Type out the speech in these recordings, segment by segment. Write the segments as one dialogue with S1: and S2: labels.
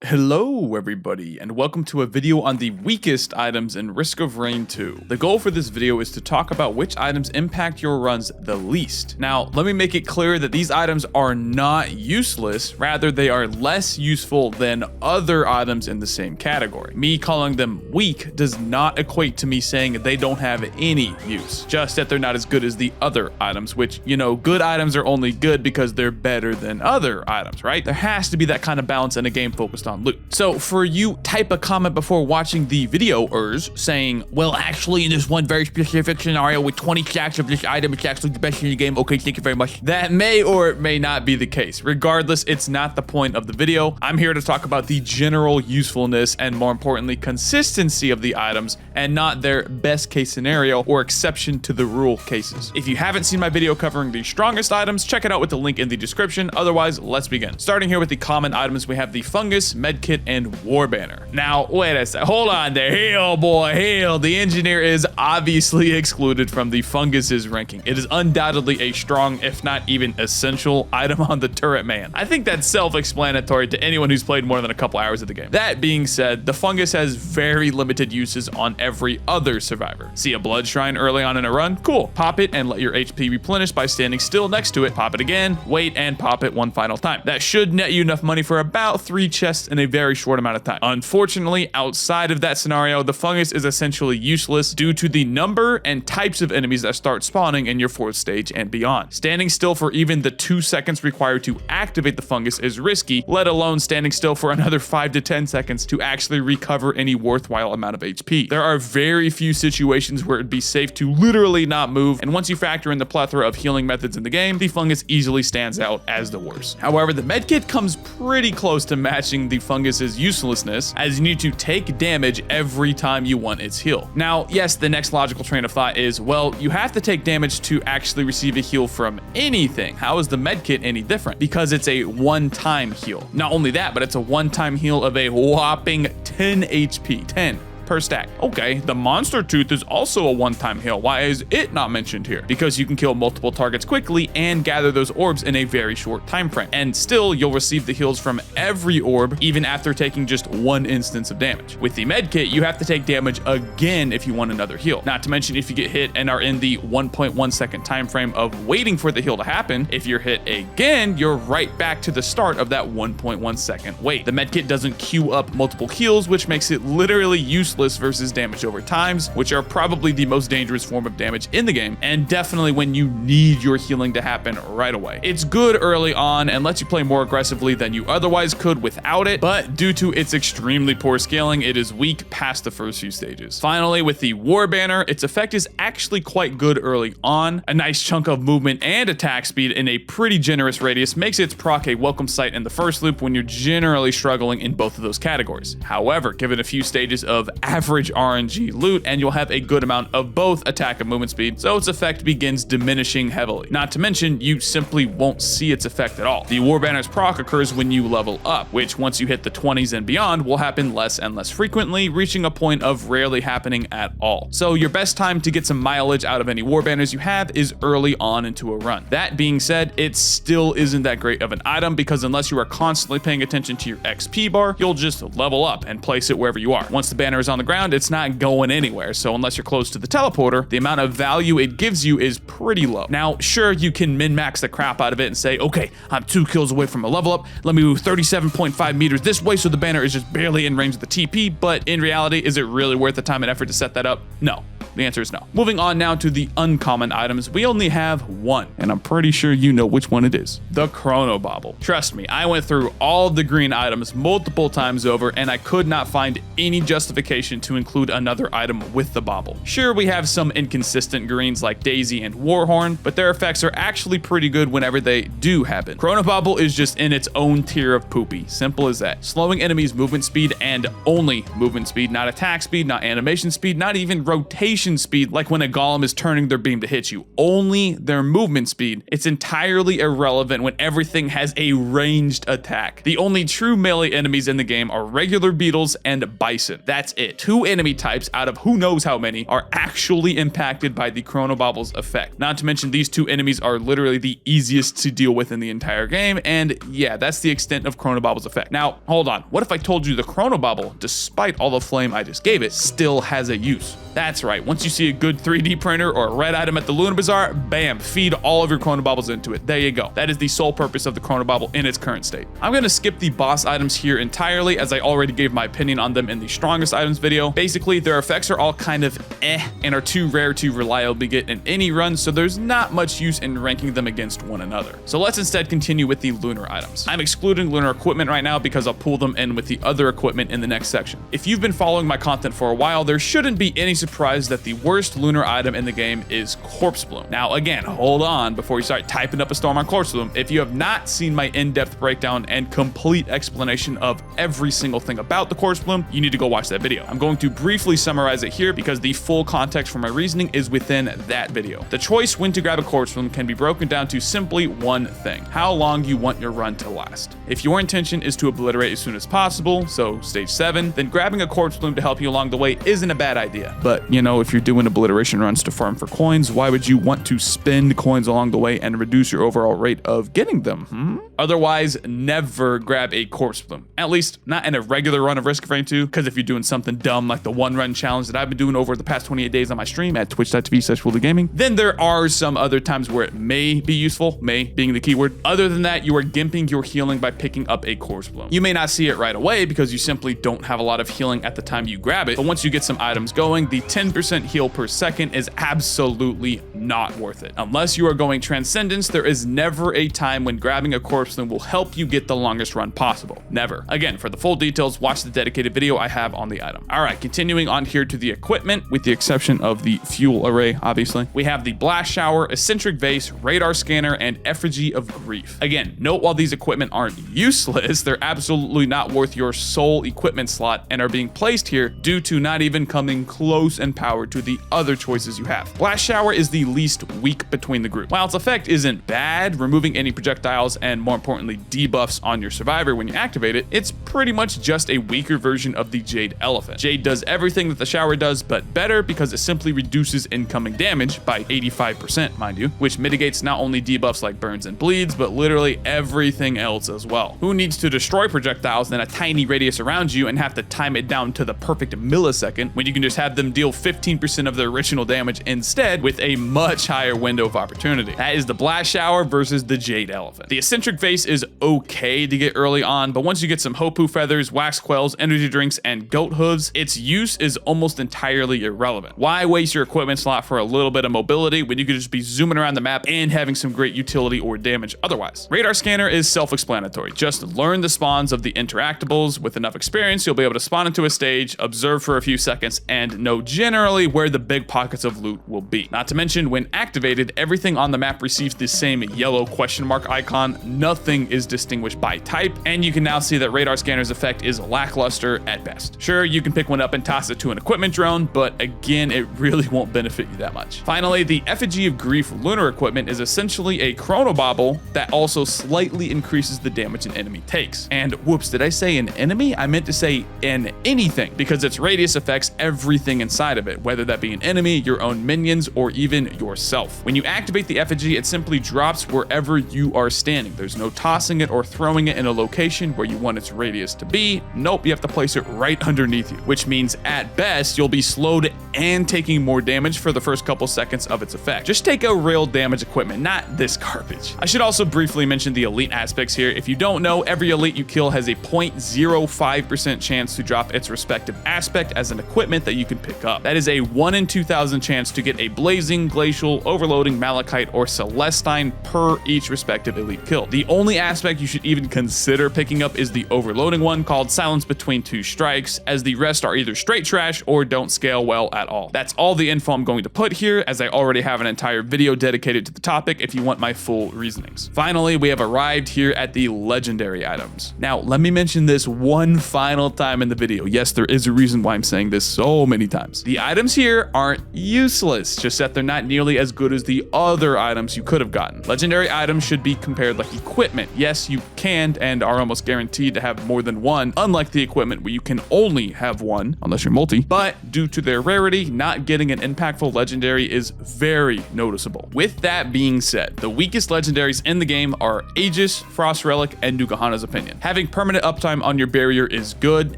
S1: Hello everybody, and welcome to a video on the weakest items in Risk of Rain 2. The goal for this video is to talk about which items impact your runs the least. Now, let me make it clear that these items are not useless, rather they are less useful than other items in the same category. Me calling them weak does not equate to me saying they don't have any use, just that they're not as good as the other items, which, you know, good items are only good because they're better than other items, right? There has to be that kind of balance in a game focused on loot. So for you, type a comment before watching the videos saying, well, actually in this one very specific scenario with 20 stacks of this item, it's actually the best in the game. Okay, thank you very much. That may or may not be the case. Regardless, it's not the point of the video. I'm here to talk about the general usefulness and, more importantly, consistency of the items and not their best case scenario or exception to the rule cases. If you haven't seen my video covering the strongest items, check it out with the link in the description. Otherwise, let's begin. Starting here with the common items, we have the fungus, medkit, and war banner. Now, wait a sec, hold on there. Hell, boy, hell. The engineer is obviously excluded from the fungus's ranking. It is undoubtedly a strong, if not even essential, item on the turret man. I think that's self-explanatory to anyone who's played more than a couple hours of the game. That being said, the fungus has very limited uses on every other survivor. See a blood shrine early on in a run? Cool. Pop it and let your HP replenish by standing still next to it. Pop it again, wait, and pop it one final time. That should net you enough money for about 3 chests in a very short amount of time. Unfortunately, outside of that scenario, the fungus is essentially useless due to the number and types of enemies that start spawning in your 4th stage and beyond. Standing still for even the 2 seconds required to activate the fungus is risky, let alone standing still for another 5 to 10 seconds to actually recover any worthwhile amount of HP. There are very few situations where it'd be safe to literally not move, and once you factor in the plethora of healing methods in the game, the fungus easily stands out as the worst. However, the medkit comes pretty close to matching the fungus's uselessness, as you need to take damage every time you want its heal. Now, yes, the next logical train of thought is, well, you have to take damage to actually receive a heal from anything. How is the medkit any different? Because it's a one-time heal. Not only that, but it's a one-time heal of a whopping 10 HP. 10 per stack. Okay, the monster tooth is also a one-time heal. Why is it not mentioned here? Because you can kill multiple targets quickly and gather those orbs in a very short time frame. And still, you'll receive the heals from every orb, even after taking just 1 instance of damage. With the medkit, you have to take damage again if you want another heal. Not to mention, if you get hit and are in the 1.1 second time frame of waiting for the heal to happen, if you're hit again, you're right back to the start of that 1.1 second wait. The medkit doesn't queue up multiple heals, which makes it literally useless versus damage over times, which are probably the most dangerous form of damage in the game, and definitely when you need your healing to happen right away. It's good early on and lets you play more aggressively than you otherwise could without it, but due to its extremely poor scaling, it is weak past the first few stages. Finally, with the war banner, its effect is actually quite good early on. A nice chunk of movement and attack speed in a pretty generous radius makes its proc a welcome sight in the first loop when you're generally struggling in both of those categories. However, give it a few stages of average RNG loot and you'll have a good amount of both attack and movement speed, so its effect begins diminishing heavily. Not to mention, you simply won't see its effect at all. The war banner's proc occurs when you level up, which once you hit the 20s and beyond will happen less and less frequently, reaching a point of rarely happening at all. So your best time to get some mileage out of any war banners you have is early on into a run. That being said, it still isn't that great of an item because unless you are constantly paying attention to your XP bar, you'll just level up and place it wherever you are. Once the banner is on the ground, it's not going anywhere, so unless you're close to the teleporter, the amount of value it gives you is pretty low. Now, sure, you can min-max the crap out of it and say, okay, I'm 2 kills away from a level up, let me move 37.5 meters this way so the banner is just barely in range of the TP, but in reality, is it really worth the time and effort to set that up? No. The answer is no. Moving on now to the uncommon items, we only have one, and I'm pretty sure you know which one it is. The Chrono Bauble. Trust me, I went through all the green items multiple times over, and I could not find any justification to include another item with the bauble. Sure, we have some inconsistent greens like Daisy and Warhorn, but their effects are actually pretty good whenever they do happen. Chrono Bauble is just in its own tier of poopy. Simple as that. Slowing enemies' movement speed and only movement speed, not attack speed, not animation speed, not even rotation animation speed, like when a golem is turning their beam to hit you, only their movement speed. It's entirely irrelevant when everything has a ranged attack. The only true melee enemies in the game are regular beetles and bison. That's it. 2 enemy types out of who knows how many are actually impacted by the chronobobble's effect. Not to mention these 2 enemies are literally the easiest to deal with in the entire game, and yeah, that's the extent of chronobobble's effect. Now, hold on. What if I told you the chronobobble, despite all the flame I just gave it, still has a use? That's right. Once you see a good 3D printer or a red item at the Lunar Bazaar, bam, feed all of your chronobobbles into it. There you go. That is the sole purpose of the chronobobble in its current state. I'm going to skip the boss items here entirely, as I already gave my opinion on them in the strongest items video. Basically, their effects are all kind of and are too rare to reliably get in any run, so there's not much use in ranking them against one another. So let's instead continue with the lunar items. I'm excluding lunar equipment right now because I'll pull them in with the other equipment in the next section. If you've been following my content for a while, there shouldn't be any surprise that the worst lunar item in the game is Corpse Bloom. Now again, hold on before you start typing up a storm on Corpse Bloom. If you have not seen my in-depth breakdown and complete explanation of every single thing about the Corpse Bloom, you need to go watch that video. I'm going to briefly summarize it here because the full context for my reasoning is within that video. The choice when to grab a Corpse Bloom can be broken down to simply one thing: how long you want your run to last. If your intention is to obliterate as soon as possible, so stage 7, then grabbing a Corpse Bloom to help you along the way isn't a bad idea. But you know, if you're doing obliteration runs to farm for coins, why would you want to spend coins along the way and reduce your overall rate of getting them? Otherwise, never grab a Corpse Bloom. At least not in a regular run of Risk of Rain 2, because if you're doing something dumb like the 1-run challenge that I've been doing over the past 28 days on my stream at twitch.tv/WoolieGaming, then there are some other times where it may be useful, may being the keyword. Other than that, you are gimping your healing by picking up a Corpse Bloom. You may not see it right away because you simply don't have a lot of healing at the time you grab it, but once you get some items going, the 10% heal per second is absolutely not worth it. Unless you are going Transcendence, there is never a time when grabbing a Corpse Bloom will help you get the longest run possible. Never. Again, for the full details, watch the dedicated video I have on the item. Alright, continuing on here to the equipment, with the exception of the fuel array, obviously. We have the Blast Shower, Eccentric Vase, Radar Scanner, and Effigy of Grief. Again, note while these equipment aren't useless, they're absolutely not worth your sole equipment slot and are being placed here due to not even coming close in power to the other choices you have. Blast Shower is the least weak between the group. While its effect isn't bad, removing any projectiles and more importantly debuffs on your survivor when you activate it, it's pretty much just a weaker version of the Jade Elephant. Jade does everything that the shower does, but better because it simply reduces incoming damage by 85%, mind you, which mitigates not only debuffs like burns and bleeds, but literally everything else as well. Who needs to destroy projectiles in a tiny radius around you and have to time it down to the perfect millisecond when you can just have them deal 15% of their original damage instead with a much higher window of opportunity? That is the Blast Shower versus the Jade Elephant. The Eccentric Vase is okay to get early on, but once you get some Hopu feathers, wax quells, energy drinks, and goat hooves, its use is almost entirely irrelevant. Why waste your equipment slot for a little bit of mobility when you could just be zooming around the map and having some great utility or damage otherwise? Radar Scanner is self-explanatory. Just learn the spawns of the interactables. With enough experience, you'll be able to spawn into a stage, observe for a few seconds, and know generally where the big pockets of loot will be. Not to mention, when activated, everything on the map receives the same yellow question mark icon. Nothing is distinguished by type, and you can now see that Radar Scanner's effect is lackluster at best. Sure, you can pick one up and toss it to an equipment drone, but again, it really won't benefit you that much. Finally, the Effigy of Grief lunar equipment is essentially a chronobobble that also slightly increases the damage an enemy takes. And whoops, did I say an enemy? I meant to say an anything, because its radius affects everything inside of it, whether that be an enemy, your own minions, or even yourself. When you activate the effigy, it simply drops wherever you are standing. There's no tossing it or throwing it in a location where you want its radius to be. Nope, you have to place it right underneath you, which means at best you'll be slowed and taking more damage for the first couple seconds of its effect. Just take a real damage equipment, not this garbage. I should also briefly mention the elite aspects here. If you don't know, every elite you kill has a 0.05% chance to drop its respective aspect as an equipment that you can pick up. That is a 1 in 2,000 chance to get a Blazing, Glacial, Overloading, Malachite, or Celestine per each respective elite kill. The only aspect you should even consider picking up is the Overloading one, called Silence Between Two Strikes, as the rest are either straight trash or don't scale well at all. That's all the info I'm going to put here, as I already have an entire video dedicated to the topic if you want my full reasonings. Finally, we have arrived here at the legendary items. Now, let me mention this one final time in the video. Yes, there is a reason why I'm saying this so many times. The items items here aren't useless, just that they're not nearly as good as the other items you could have gotten. Legendary items should be compared like equipment. Yes, you can and are almost guaranteed to have more than one, unlike the equipment where you can only have one, unless you're multi. But due to their rarity, not getting an impactful legendary is very noticeable. With that being said, the weakest legendaries in the game are Aegis, Frost Relic, and Nukahana's Opinion. Having permanent uptime on your barrier is good,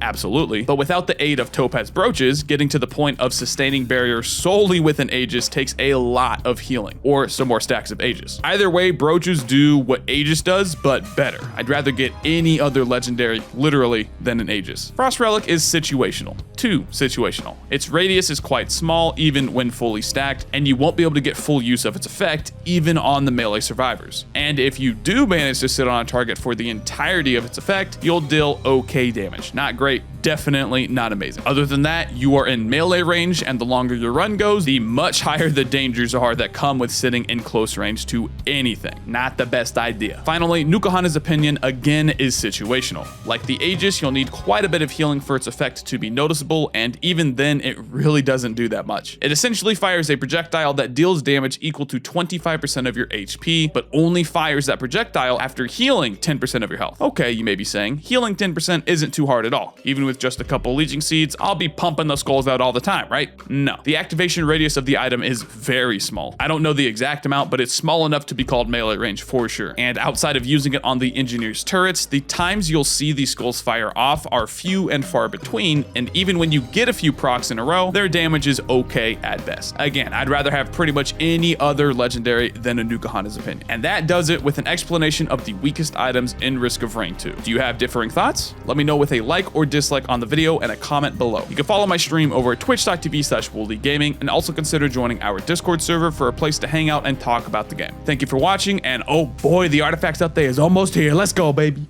S1: absolutely, but without the aid of Topaz Brooches, getting to the point of sustaining barrier solely with an Aegis takes a lot of healing, or some more stacks of Aegis. Either way, Brooches do what Aegis does, but better. I'd rather get any other legendary, literally, than an Aegis. Frost Relic is situational. Too situational. Its radius is quite small, even when fully stacked, and you won't be able to get full use of its effect, even on the melee survivors. And if you do manage to sit on a target for the entirety of its effect, you'll deal okay damage. Not great, definitely not amazing. Other than that, you are in melee range, and the longer your run goes, the much higher the dangers are that come with sitting in close range to anything. Not the best idea. Finally, Nukahana's Opinion again is situational. Like the Aegis, you'll need quite a bit of healing for its effect to be noticeable, and even then, it really doesn't do that much. It essentially fires a projectile that deals damage equal to 25% of your HP, but only fires that projectile after healing 10% of your health. Okay, you may be saying, healing 10% isn't too hard at all. Even with just a couple leeching seeds, I'll be pumping the skulls out all the time, right? No. The activation radius of the item is very small. I don't know the exact amount, but it's small enough to be called melee range for sure. And outside of using it on the engineer's turrets, the times you'll see these skulls fire off are few and far between, and even when you get a few procs in a row, their damage is okay at best. Again, I'd rather have pretty much any other legendary than a Nukahana's Opinion. And that does it with an explanation of the weakest items in Risk of Rain 2. Do you have differing thoughts? Let me know with a like or dislike on the video and a comment below. You can follow my stream over at twitch.tv/Woolie Gaming, and also consider joining our Discord server for a place to hang out and talk about the game. Thank you for watching, and oh boy, the artifacts update is almost here. Let's go, baby.